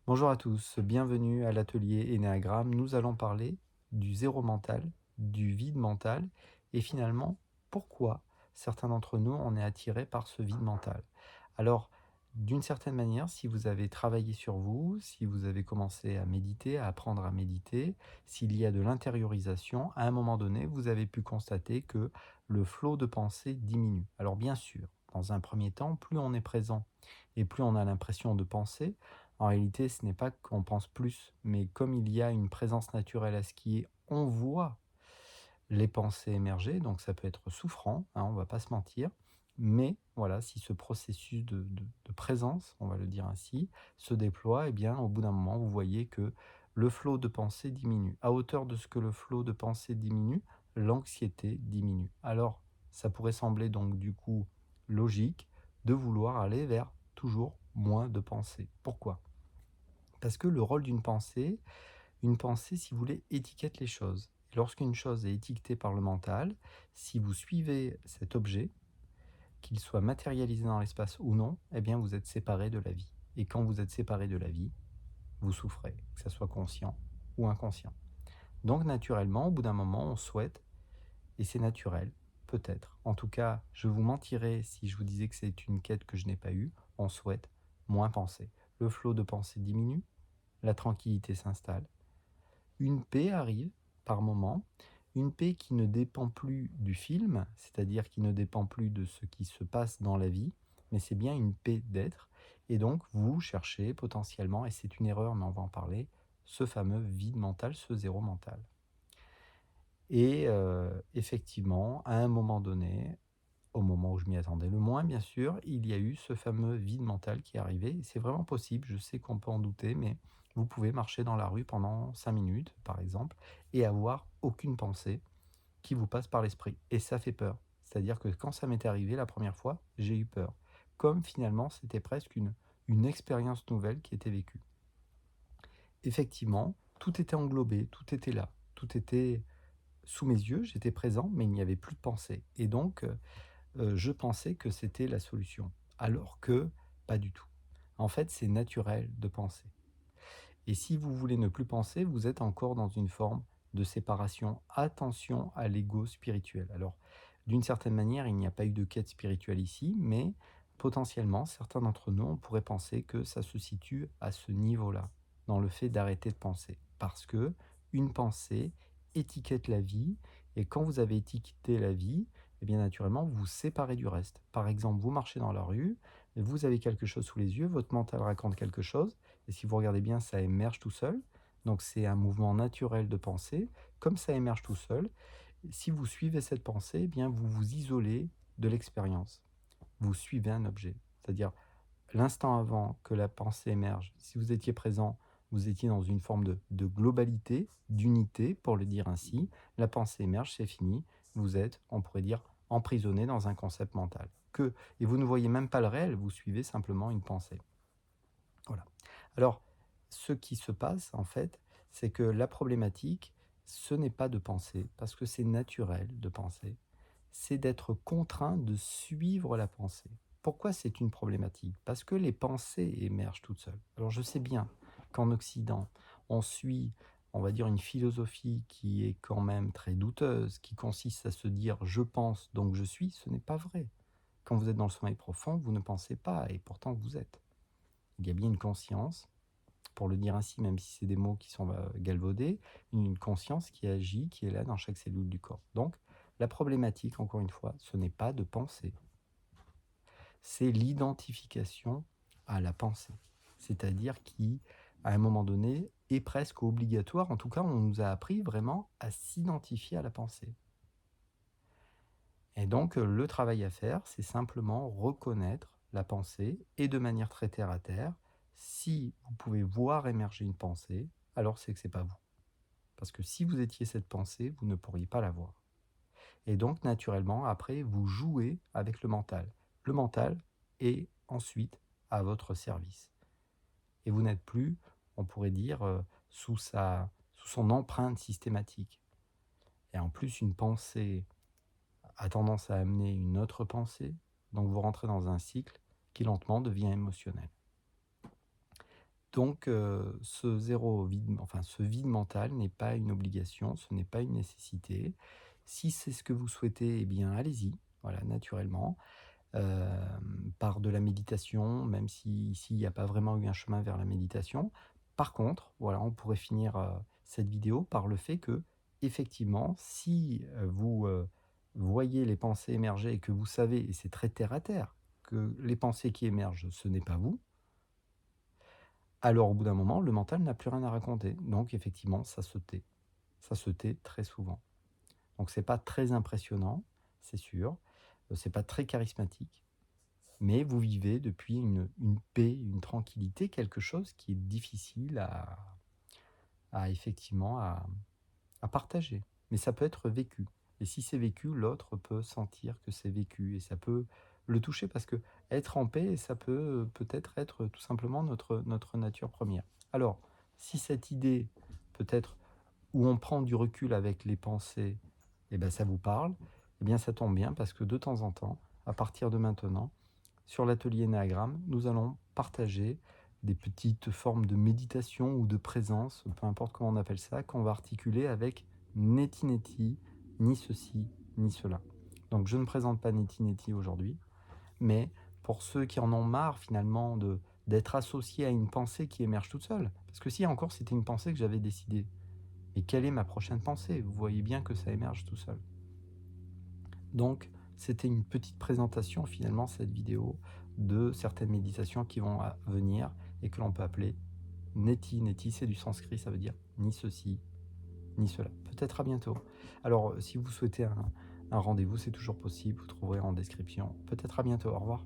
Bonjour à tous, bienvenue à l'atelier Énéagramme. Nous allons parler du zéro mental, du vide mental et finalement pourquoi certains d'entre nous on est attirés par ce vide mental. Alors, d'une certaine manière, si vous avez travaillé sur vous, si vous avez commencé à méditer, à apprendre à méditer, s'il y a de l'intériorisation, à un moment donné, vous avez pu constater que le flot de pensée diminue. Alors bien sûr, dans un premier temps, plus on est présent et plus on a l'impression de penser, en réalité, ce n'est pas qu'on pense plus, mais comme il y a une présence naturelle à ce qui est, on voit les pensées émerger, donc ça peut être souffrant, hein, on ne va pas se mentir, mais voilà, si ce processus de présence, on va le dire ainsi, se déploie, eh bien, au bout d'un moment, vous voyez que le flot de pensée diminue. À hauteur de ce que le flot de pensée diminue, l'anxiété diminue. Alors, ça pourrait sembler donc du coup logique de vouloir aller vers toujours moins de pensées. Pourquoi? Parce que le rôle une pensée, si vous voulez, étiquette les choses. Et lorsqu'une chose est étiquetée par le mental, si vous suivez cet objet, qu'il soit matérialisé dans l'espace ou non, eh bien vous êtes séparé de la vie. Et quand vous êtes séparé de la vie, vous souffrez, que ce soit conscient ou inconscient. Donc naturellement, au bout d'un moment, on souhaite, et c'est naturel, peut-être. En tout cas, je vous mentirais si je vous disais que c'est une quête que je n'ai pas eue, on souhaite moins penser. Le flot de pensée diminue, la tranquillité s'installe, une paix arrive par moment, une paix qui ne dépend plus du film, c'est-à-dire qui ne dépend plus de ce qui se passe dans la vie, mais c'est bien une paix d'être. Et donc, vous cherchez potentiellement, et c'est une erreur, mais on va en parler, ce fameux vide mental, ce zéro mental. Et effectivement, à un moment donné, au moment où je m'y attendais le moins, bien sûr, il y a eu ce fameux vide mental qui est arrivé. C'est vraiment possible, je sais qu'on peut en douter, mais vous pouvez marcher dans la rue pendant 5 minutes, par exemple, et avoir aucune pensée qui vous passe par l'esprit. Et ça fait peur. C'est-à-dire que quand ça m'est arrivé la première fois, j'ai eu peur. Comme finalement, c'était presque une expérience nouvelle qui était vécue. Effectivement, tout était englobé, tout était là, tout était sous mes yeux, j'étais présent, mais il n'y avait plus de pensée. Et donc, je pensais que c'était la solution, alors que pas du tout. En fait, c'est naturel de penser. Et si vous voulez ne plus penser, vous êtes encore dans une forme de séparation. Attention à l'ego spirituel. Alors, d'une certaine manière, il n'y a pas eu de quête spirituelle ici, mais potentiellement, certains d'entre nous, on pourrait penser que ça se situe à ce niveau-là, dans le fait d'arrêter de penser. Parce que une pensée étiquette la vie, et quand vous avez étiqueté la vie, eh bien naturellement, vous vous séparez du reste. Par exemple, vous marchez dans la rue, vous avez quelque chose sous les yeux, votre mental raconte quelque chose, et si vous regardez bien, ça émerge tout seul. Donc c'est un mouvement naturel de pensée. Comme ça émerge tout seul, si vous suivez cette pensée, eh bien vous vous isolez de l'expérience. Vous suivez un objet. C'est-à-dire l'instant avant que la pensée émerge, si vous étiez présent, vous étiez dans une forme de globalité, d'unité, pour le dire ainsi. La pensée émerge, c'est fini. Vous êtes, on pourrait dire, emprisonné dans un concept mental. Et vous ne voyez même pas le réel, vous suivez simplement une pensée. Voilà. Alors, ce qui se passe, en fait, c'est que la problématique, ce n'est pas de penser, parce que c'est naturel de penser, c'est d'être contraint de suivre la pensée. Pourquoi c'est une problématique? Parce que les pensées émergent toutes seules. Alors je sais bien qu'en Occident, on suit, on va dire, une philosophie qui est quand même très douteuse, qui consiste à se dire je pense donc je suis, ce n'est pas vrai. Quand vous êtes dans le sommeil profond, vous ne pensez pas, et pourtant vous êtes. Il y a bien une conscience, pour le dire ainsi, même si c'est des mots qui sont galvaudés, une conscience qui agit, qui est là dans chaque cellule du corps. Donc, la problématique, encore une fois, ce n'est pas de penser, c'est l'identification à la pensée. C'est-à-dire qui, à un moment donné, est presque obligatoire. En tout cas, on nous a appris vraiment à s'identifier à la pensée. Et donc, le travail à faire, c'est simplement reconnaître la pensée et de manière très terre à terre. Si vous pouvez voir émerger une pensée, alors c'est que ce n'est pas vous. Parce que si vous étiez cette pensée, vous ne pourriez pas la voir. Et donc, naturellement, après, vous jouez avec le mental. Le mental est ensuite à votre service. Et vous n'êtes plus, on pourrait dire, sous son empreinte systématique. Et en plus, une pensée a tendance à amener une autre pensée, donc vous rentrez dans un cycle qui lentement devient émotionnel. Donc, ce vide mental n'est pas une obligation, ce n'est pas une nécessité. Si c'est ce que vous souhaitez, eh bien allez-y, voilà, naturellement, par de la méditation, même si ici il n'y a pas vraiment eu un chemin vers la méditation. Par contre, voilà, on pourrait finir, cette vidéo par le fait que, effectivement, si, vous, voyez les pensées émerger et que vous savez, et c'est très terre à terre, que les pensées qui émergent, ce n'est pas vous, alors au bout d'un moment, le mental n'a plus rien à raconter. Donc effectivement, ça se tait. Ça se tait très souvent. Donc c'est pas très impressionnant, c'est sûr, c'est pas très charismatique, mais vous vivez depuis une paix, une tranquillité, quelque chose qui est difficile à effectivement à partager. Mais ça peut être vécu. Et si c'est vécu, l'autre peut sentir que c'est vécu et ça peut le toucher parce que être en paix, ça peut peut-être être tout simplement notre nature première. Alors, si cette idée, peut-être, où on prend du recul avec les pensées, eh ben, ça vous parle, eh bien ça tombe bien parce que de temps en temps, à partir de maintenant, sur l'atelier Énéagramme, nous allons partager des petites formes de méditation ou de présence, peu importe comment on appelle ça, qu'on va articuler avec Neti Neti, ni ceci, ni cela. Donc je ne présente pas Neti Neti aujourd'hui, mais pour ceux qui en ont marre finalement d'être associés à une pensée qui émerge toute seule, parce que si encore c'était une pensée que j'avais décidée, mais quelle est ma prochaine pensée? Vous voyez bien que ça émerge tout seul. Donc, c'était une petite présentation finalement, cette vidéo, de certaines méditations qui vont venir et que l'on peut appeler Neti. Neti, c'est du sanskrit, ça veut dire ni ceci, ni cela. Peut-être à bientôt. Alors, si vous souhaitez un rendez-vous, c'est toujours possible, vous trouverez en description. Peut-être à bientôt, au revoir.